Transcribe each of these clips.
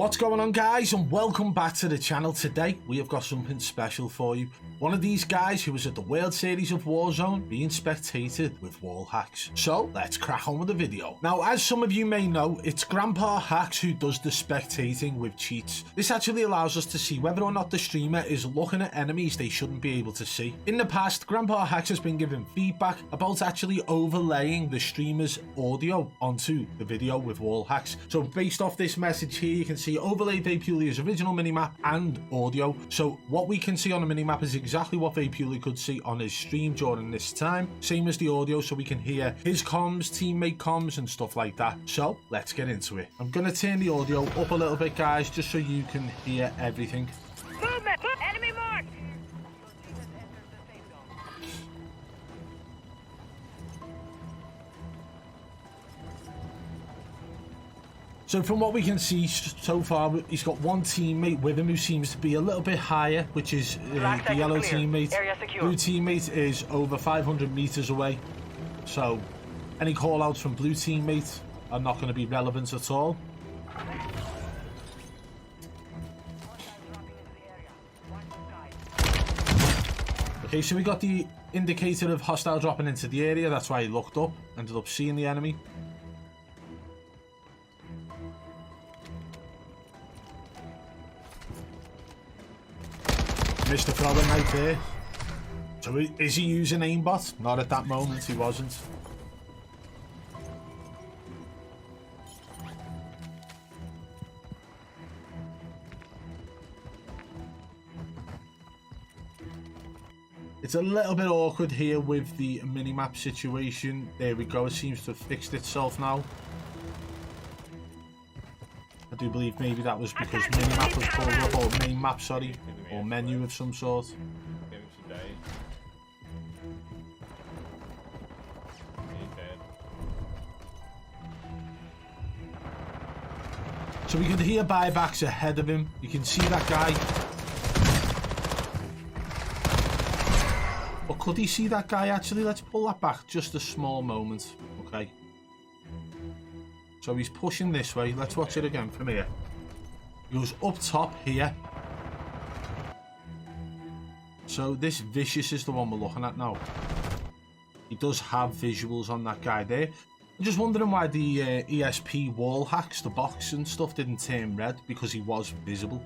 What's going on, guys, and welcome back to the channel. Today we have got something special for you. One of these guys who was at the World Series of Warzone being spectated with wall hacks. So let's crack on with the video. Now, as some of you may know, it's Grandpa Hacks who does the spectating with cheats. This actually allows us to see whether or not the streamer is looking at enemies they shouldn't be able to see. In the past, Grandpa Hacks has been given feedback about actually overlaying the streamer's audio onto the video with wall hacks. So based off this message here, you can see overlay Vapulia's original minimap and audio. So what we can see on the minimap is exactly what Vapulia could see on his stream during this time. Same as the audio, so we can hear his comms, teammate comms and stuff like that. So let's get into it. I'm going to turn the audio up a little bit, guys, just so you can hear everything. Movement! Enemy marked! So from what we can see so far, he's got one teammate with him who seems to be a little bit higher, which is the yellow teammate. Blue teammate is over 500 meters away. So any call outs from blue teammate are not going to be relevant at all. Okay, so we got the indicator of hostile dropping into the area. That's why he looked up, ended up seeing the enemy. Missed the throw right there. So is he using aimbot? Not at that moment, he wasn't. It's a little bit awkward here with the minimap situation. There we go, it seems to have fixed itself now. I do believe maybe that was because minimap was pulled up, or main map, sorry, or menu of some sort. So we can hear buybacks ahead of him. You can see that guy. But could he see that guy actually? Let's pull that back just a small moment. Okay. So he's pushing this way. Let's watch it again from here. He goes up top here. So this Vicious is the one we're looking at now. He does have visuals on that guy there. I'm just wondering why the ESP wall hacks, the box and stuff, didn't turn red, because he was visible.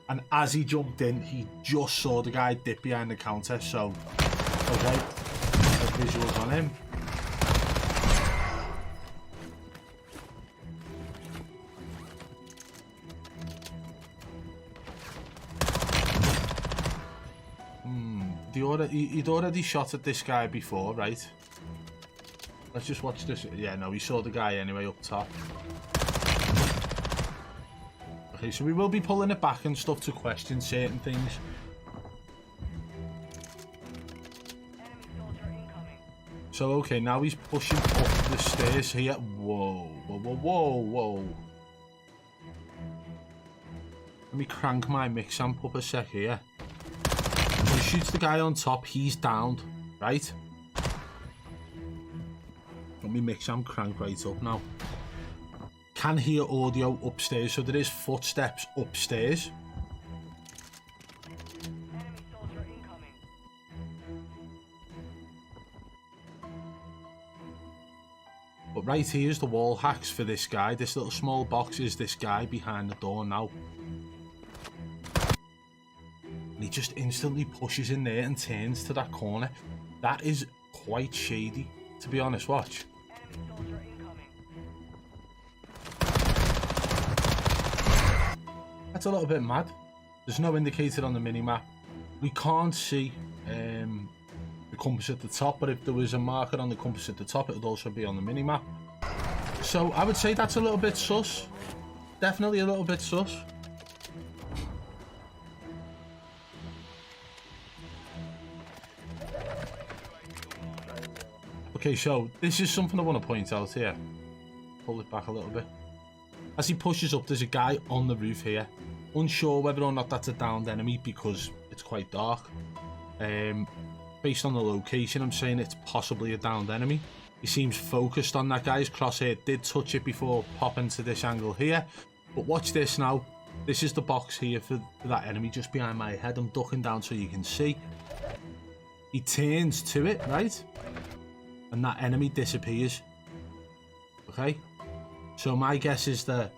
And as he jumped in, he just saw the guy dip behind the counter. So, okay, no visuals on him. He'd already shot at this guy before, right? Let's just watch this. Yeah, no, he saw the guy anyway up top. Okay, so we will be pulling it back and stuff to question certain things. So, okay, now he's pushing up the stairs here. Whoa, whoa, whoa, whoa, whoa. Let me crank my mix amp up a sec here. He shoots the guy on top, he's downed, right? Let me mix amp crank right up now. Can hear audio upstairs, so there is footsteps upstairs. But right here is the wall hacks for this guy. This little small box is this guy behind the door now. And he just instantly pushes in there and turns to that corner. That is quite shady, to be honest. Watch. That's a little bit mad. There's no indicator on the minimap. We can't see the compass at the top, but if there was a marker on the compass at the top, it would also be on the minimap. So I would say that's a little bit sus. Definitely a little bit sus. Okay, so this is something I want to point out here. Pull it back a little bit. As he pushes up, there's a guy on the roof here. Unsure whether or not that's a downed enemy because it's quite dark. Based on the location, I'm saying it's possibly a downed enemy. He seems focused on that guy. His crosshair did touch it before popping to this angle here. But watch this now. This is the box here for that enemy just behind my head. I'm ducking down so you can see. He turns to it, right? And that enemy disappears. Okay? So my guess is that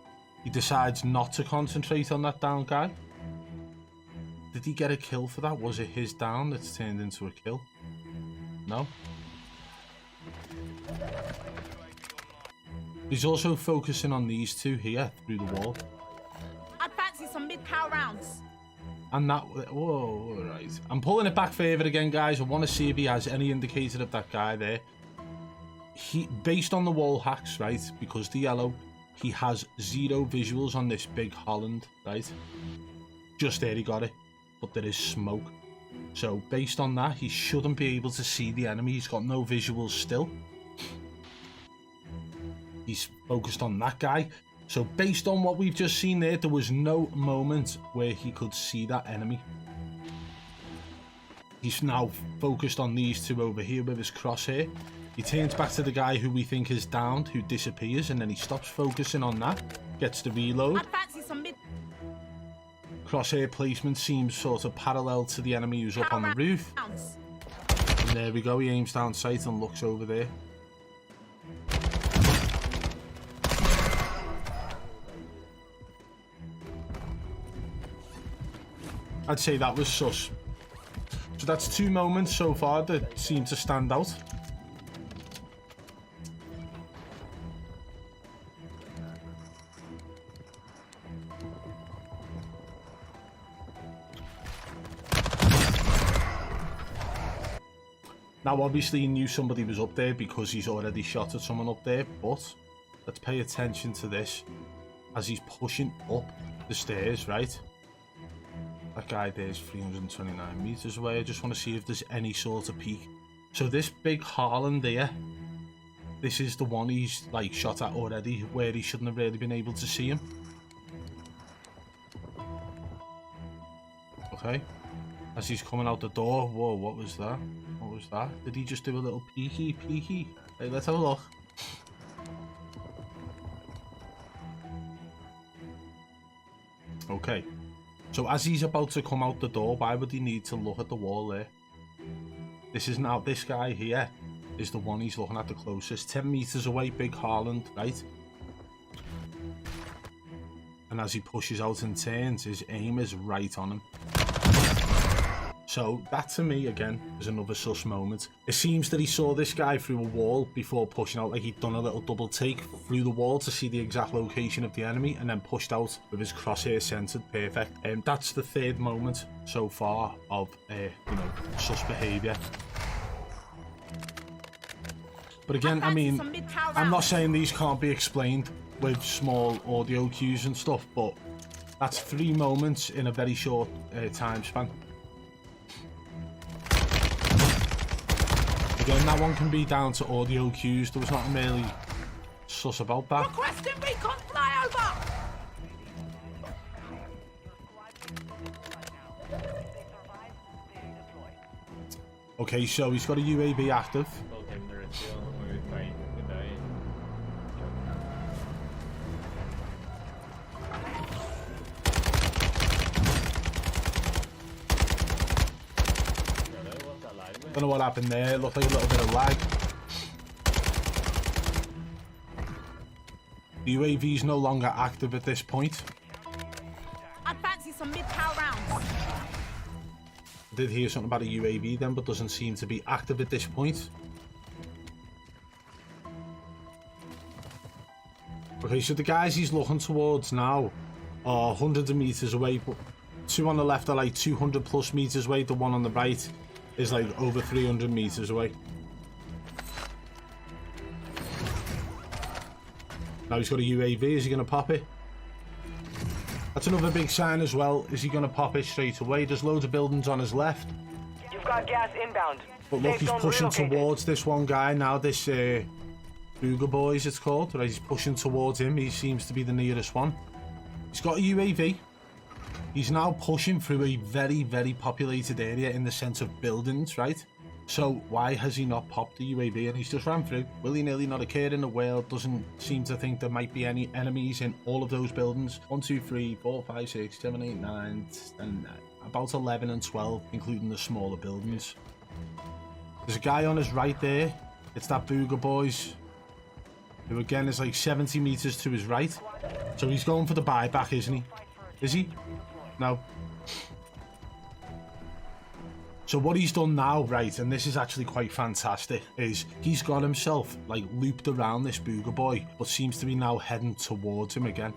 he decides not to concentrate on that down guy. Did he get a kill for that? Was it his down that's turned into a kill? No? He's also focusing on these two here through the wall. I'd fancy some mid-power rounds. And that... Whoa, alright. I'm pulling it back further again, guys. I want to see if he has any indicator of that guy there. Based on the wall hacks, right, because the yellow, he has 0 visuals on this big Holland, right? Just there he got it. But there is smoke. So based on that, he shouldn't be able to see the enemy. He's got no visuals still. He's focused on that guy. So based on what we've just seen there was no moment where he could see that enemy. He's now focused on these two over here with his crosshair. He turns back to the guy who we think is downed, who disappears, and then he stops focusing on that, gets the reload. I'd fancy some mid... Crosshair placement seems sort of parallel to the enemy who's up on the roof. And there we go, he aims down sight and looks over there. I'd say that was sus. So that's 2 moments so far that seem to stand out. Now obviously he knew somebody was up there because he's already shot at someone up there, but let's pay attention to this as he's pushing up the stairs, right? That guy there is 329 meters away. I just want to see if there's any sort of peak. So this big Harlan there, this is the one he's like shot at already, where he shouldn't have really been able to see him. Okay, as he's coming out the door. Whoa, what was that? What was that? Did he just do a little peeky? Hey, let's have a look. Okay. So as he's about to come out the door, why would he need to look at the wall there? This is now, this guy here is the one he's looking at the closest. 10 meters away, big Harland, right? And as he pushes out and turns, his aim is right on him. So that to me, again, is another sus moment. It seems that he saw this guy through a wall before pushing out, like he'd done a little double take through the wall to see the exact location of the enemy and then pushed out with his crosshair centered perfect. That's the 3rd moment so far of, sus behavior. But again, I mean, I'm not saying these can't be explained with small audio cues and stuff, but that's 3 moments in a very short time span. Again, that one can be down to audio cues. There was nothing really sus about that. Requesting recon flyover! Okay, so he's got a UAV active. Don't know what happened there. It looked like a little bit of lag. The UAV is no longer active at this point. I'd fancy some mid-power rounds. I did hear something about a UAV then, but doesn't seem to be active at this point. Okay, so the guys he's looking towards now are hundreds of meters away, but 2 on the left are like 200 plus meters away. The one on the right is like over 300 meters away. Now he's got a UAV. Is he going to pop it? That's another big sign as well. Is he going to pop it straight away? There's loads of buildings on his left. You've got gas inbound. But look, he's pushing towards this one guy now. This Booger Boys, it's called. Right, he's pushing towards him. He seems to be the nearest one. He's got a UAV. He's now pushing through a very, very populated area in the sense of buildings, right? So why has he not popped the UAV and he's just ran through? Willy-nilly, not a care in the world, doesn't seem to think there might be any enemies in all of those buildings. 1, 2, 3, 4, 5, 6, 7, 8, 9, and about 11 and 12, including the smaller buildings. There's a guy on his right there. It's that Booger Boys, who again is like 70 meters to his right. So he's going for the buyback, isn't he? Is he? No. So what he's done now, right, and this is actually quite fantastic, is he's got himself like looped around this Booger Boy, but seems to be now heading towards him again.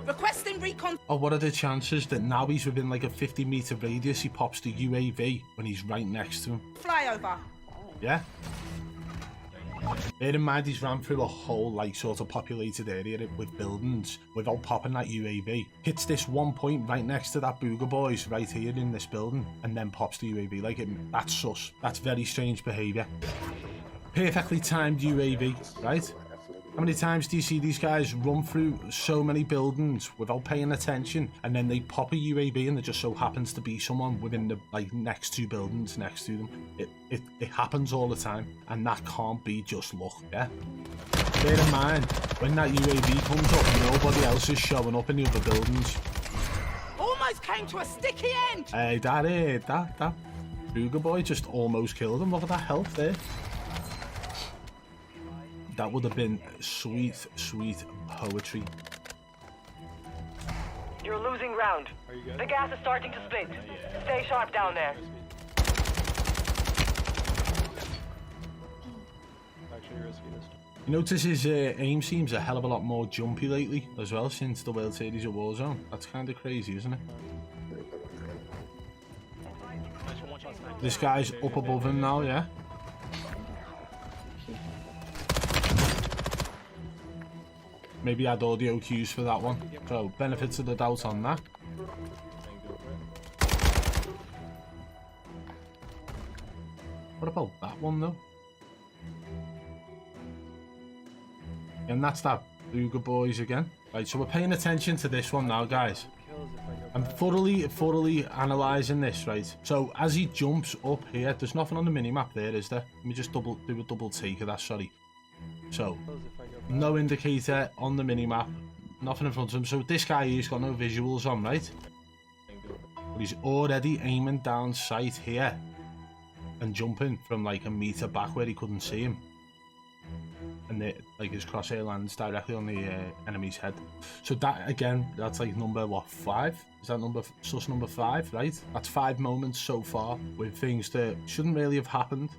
Requesting recon. Oh, what are the chances that now he's within like a 50-meter radius, he pops the UAV when he's right next to him? Flyover. Yeah. Bear in mind he's ran through a whole like sort of populated area with buildings without popping that UAV. Hits this one point right next to that Booger Boys right here in this building and then pops the UAV like it. That's sus. That's very strange behaviour. Perfectly timed UAV, right? How many times do you see these guys run through so many buildings without paying attention and then they pop a UAV and there just so happens to be someone within the like next 2 buildings next to them? It happens all the time and that can't be just luck, yeah? Bear in mind, when that UAV comes up, nobody else is showing up in the other buildings. Almost came to a sticky end. Hey, that Booger Boy just almost killed him. Look at that health there. That would have been sweet, sweet poetry. You're losing ground. The gas is starting to split. Stay sharp down there. You notice his aim seems a hell of a lot more jumpy lately as well since the World Series of Warzone. That's kind of crazy, isn't it? This guy's up above him now, yeah? Maybe add audio cues for that one. So, benefits of the doubt on that. What about that one though? And that's that Booger Boys again. Right, so we're paying attention to this one now, guys. I'm thoroughly analysing this, right? So as he jumps up here, there's nothing on the minimap there, is there? Let me just do a double take of that, sorry. So, no indicator on the minimap, nothing in front of him. So this guy here's got no visuals on, right? But he's already aiming down sight here and jumping from like a meter back where he couldn't see him. And like his crosshair lands directly on the enemy's head. So that again, that's like number what, 5? Is that sus number 5, right? That's 5 moments so far with things that shouldn't really have happened.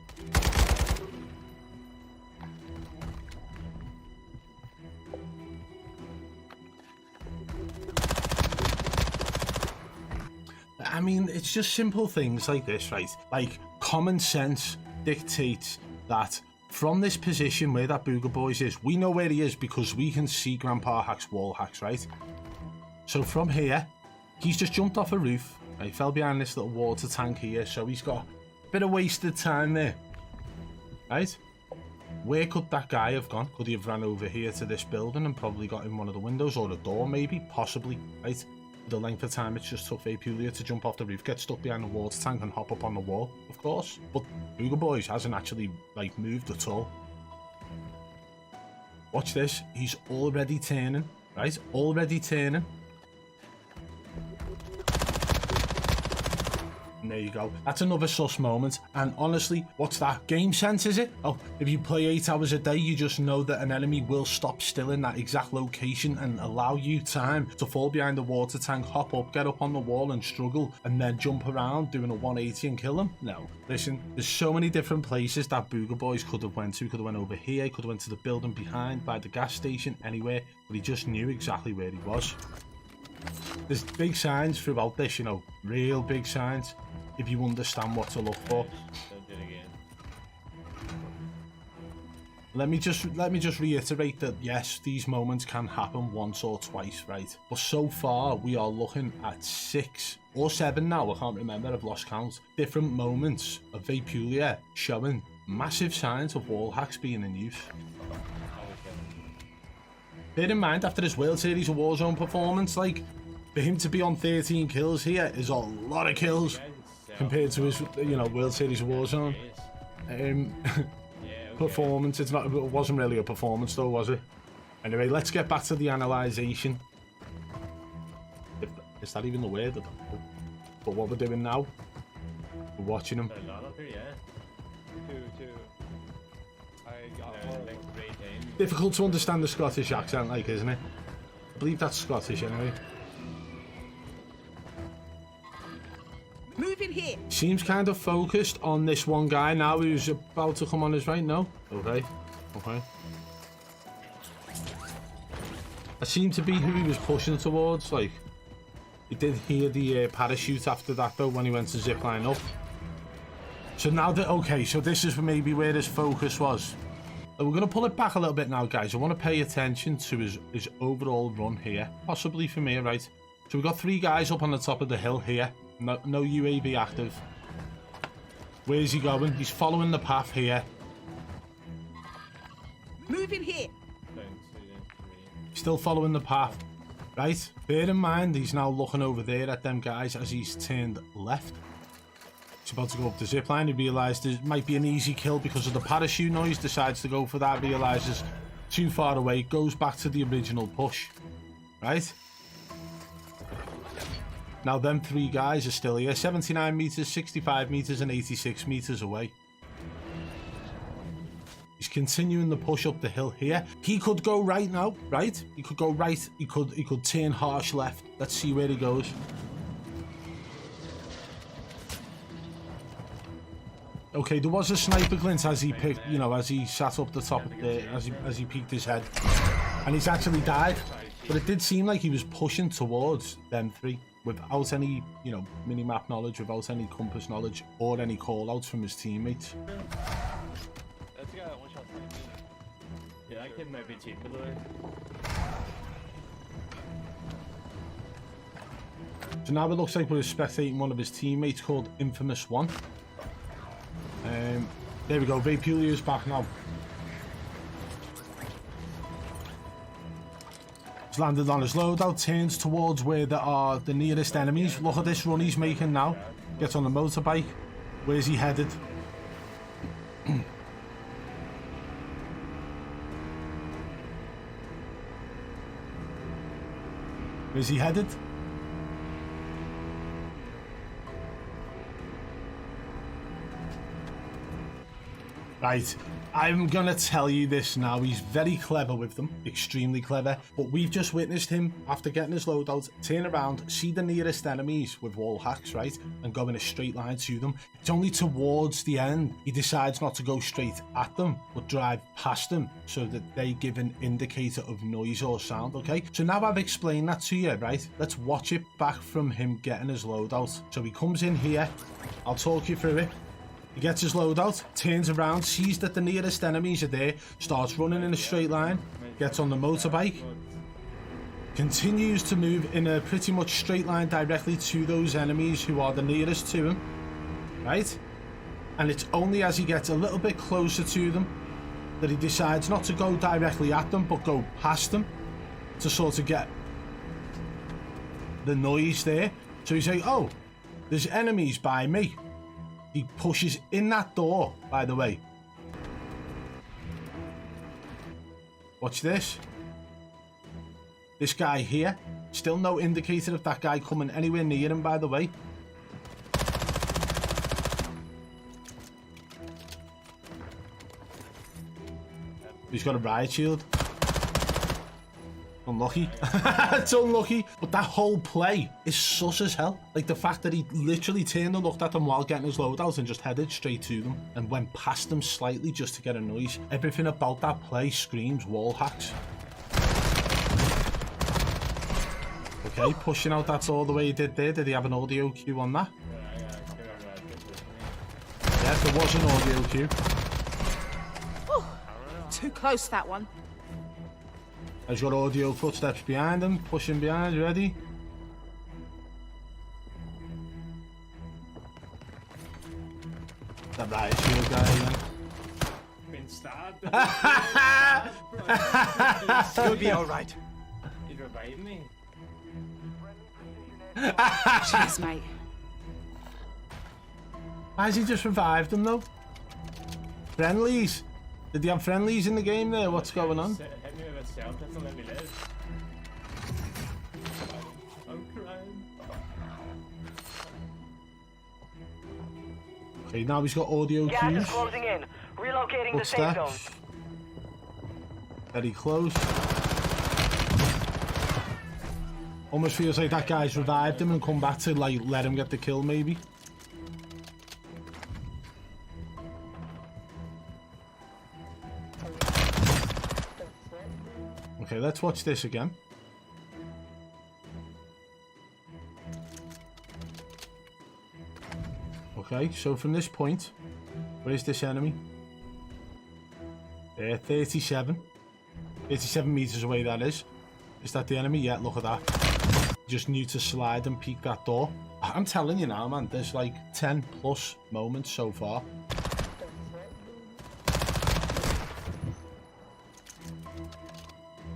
I mean, it's just simple things like this, right? Like, common sense dictates that from this position where that Booger Boys is, we know where he is because we can see Grandpa Hack's wall hacks, right? So from here, he's just jumped off a roof. He fell behind this little water tank here, so he's got a bit of wasted time there, right? Where could that guy have gone? Could he have ran over here to this building and probably got in one of the windows or the door maybe? Possibly, right? The length of time it's just took Vapulia to jump off the roof, get stuck behind the water tank and hop up on the wall, of course. But Booger Boys hasn't actually like moved at all. Watch this, he's already turning, right? Already turning. And there you go. That's another sus moment. And honestly, what's that? Game sense, is it? Oh, if you play 8 hours a day, you just know that an enemy will stop still in that exact location and allow you time to fall behind the water tank, hop up, get up on the wall and struggle, and then jump around doing a 180 and kill them? No. Listen, there's so many different places that Booger Boys could have went to. He could have went over here, he could have went to the building behind, by the gas station, anywhere, but he just knew exactly where he was. There's big signs throughout this, you know, real big signs, if you understand what to look for. Let me just reiterate that yes, these moments can happen once or twice, right? But so far we are looking at 6 or 7 now, I can't remember, I've lost count, different moments of Vapulia showing massive signs of wall hacks being in use. Bear in mind, after this World Series of Warzone performance, like, for him to be on 13 kills here is a lot of kills. compared to his, you know, World Series of Warzone performance. It wasn't really a performance though, was it? Anyway, let's get back to the analysation. Is that even the word? I don't know. But what we're doing now, we're watching him. Difficult to understand the Scottish accent, like, isn't it? I believe that's Scottish anyway. Move in here. Seems kind of focused on this one guy now who's about to come on his right. No? Okay. Okay. That seemed to be who he was pushing towards, like. He did hear the parachute after that though when he went to zipline up. So now that, okay, so this is maybe where his focus was. We're going to pull it back a little bit now, guys. I want to pay attention to his overall run here. Possibly from here, right? So we've got 3 guys up on the top of the hill here. No UAV active. Where's he going? He's following the path here. Move in here. Still following the path. Right? Bear in mind, he's now looking over there at them guys as he's turned left. He's about to go up the zipline. He realised there might be an easy kill because of the parachute noise. Decides to go for that. Realises too far away. Goes back to the original push. Right? Now them 3 guys are still here. 79 metres, 65 metres and 86 metres away. He's continuing the push up the hill here. He could go right now, right? He could go right. He could turn harsh left. Let's see where he goes. Okay, there was a sniper glint as he picked, you know, as he sat up the top of the, as he peeked his head, and he's actually died. But it did seem like he was pushing towards them 3 without any, you know, mini-map knowledge, without any compass knowledge, or any call-outs from his teammates. Yeah, I can maybe cheat below. So now it looks like we're spectating one of his teammates called Infamous One. There we go, Vapulia's back now. He's landed on his loadout, turns towards where there are the nearest enemies. Look at this run he's making now. Gets on the motorbike. Where's he headed? Where's he headed? Right, I'm gonna tell you this now. He's very clever with them, extremely clever. But we've just witnessed him, after getting his loadout, turn around, see the nearest enemies with wall hacks, right? And go in a straight line to them. It's only towards the end he decides not to go straight at them, but drive past them so that they give an indicator of noise or sound, okay? So now I've explained that to you, right? Let's watch it back from him getting his loadout. So he comes in here, I'll talk you through it. He gets his loadout, turns around, sees that the nearest enemies are there, starts running in a straight line, gets on the motorbike, continues to move in a pretty much straight line directly to those enemies who are the nearest to him, right? And it's only as he gets a little bit closer to them that he decides not to go directly at them, but go past them to sort of get the noise there. So he's like, oh, there's enemies by me. He pushes in that door, by the way. Watch this. This guy here. Still no indicator of that guy coming anywhere near him, by the way. He's got a riot shield. Unlucky. It's unlucky. But that whole play is sus as hell. Like the fact that he literally turned and looked at them while getting his loadout and just headed straight to them and went past them slightly just to get a noise. Everything about that play screams wall hacks. Okay, pushing out that door the way he did there. Did he have an audio cue on that? Yeah, there was an audio cue. Whew. Too close, that one. He's got audio footsteps behind him, pushing behind, ready? That riot shield guy again. Been stabbed. You'll be alright. He revived me. Cheers, mate. Why has he just revived them though? Friendlies? Did they have friendlies in the game there? What's going on? Hit me with a cell pistol, let me live. I'm crying. Okay, now he's got audio Gas cues. is closing in. Relocating the safe zone. Footsteps. Very close. Almost feels like that guy's revived him and come back to like let him get the kill maybe. Okay, let's watch this again. Okay, so from this point, where's this enemy? 37. 37 meters away, that is. Is that the enemy? Yeah, look at that. Just knew to slide and peek that door. I'm telling you now, man, there's like 10 plus moments so far.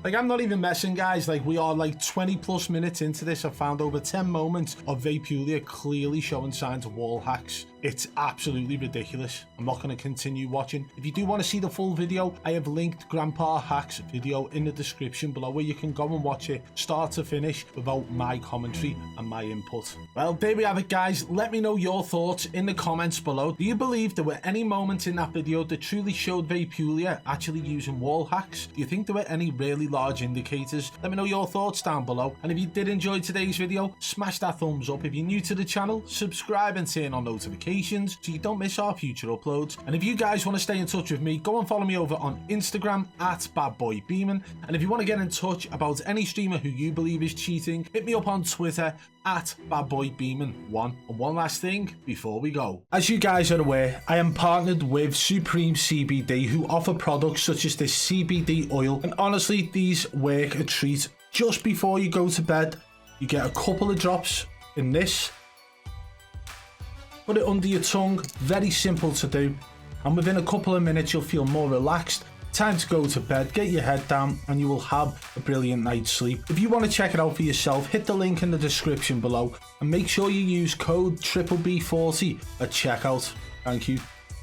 Like, I'm not even messing, guys. Like, we are like 20 plus minutes into this. I've found over 10 moments of Vapulia clearly showing signs of wall hacks. It's absolutely ridiculous. I'm not going to continue watching. If you do want to see the full video, I have linked Grandpa Hack's video in the description below where you can go and watch it start to finish without my commentary and my input. Well, there we have it, guys. Let me know your thoughts in the comments below. Do you believe there were any moments in that video that truly showed Vapulia actually using wall hacks? Do you think there were any really large indicators? Let me know your thoughts down below. And if you did enjoy today's video, smash that thumbs up. If you're new to the channel, subscribe and turn on notifications so you don't miss our future uploads. And if you guys want to stay in touch with me, go and follow me over on Instagram at badboybeeman. And if you want to get in touch about any streamer who you believe is cheating, hit me up on Twitter at badboybeeman1. And one last thing before we go. As you guys are aware, I am partnered with Supreme CBD, who offer products such as this CBD oil. And honestly, these work a treat. Just before you go to bed, you get a couple of drops in this. Put it under your tongue, very simple to do, and within a couple of minutes you'll feel more relaxed. Time to go to bed, get your head down, and you will have a brilliant night's sleep. If you want to check it out for yourself, hit the link in the description below and make sure you use code BBB40 at checkout. Thank you.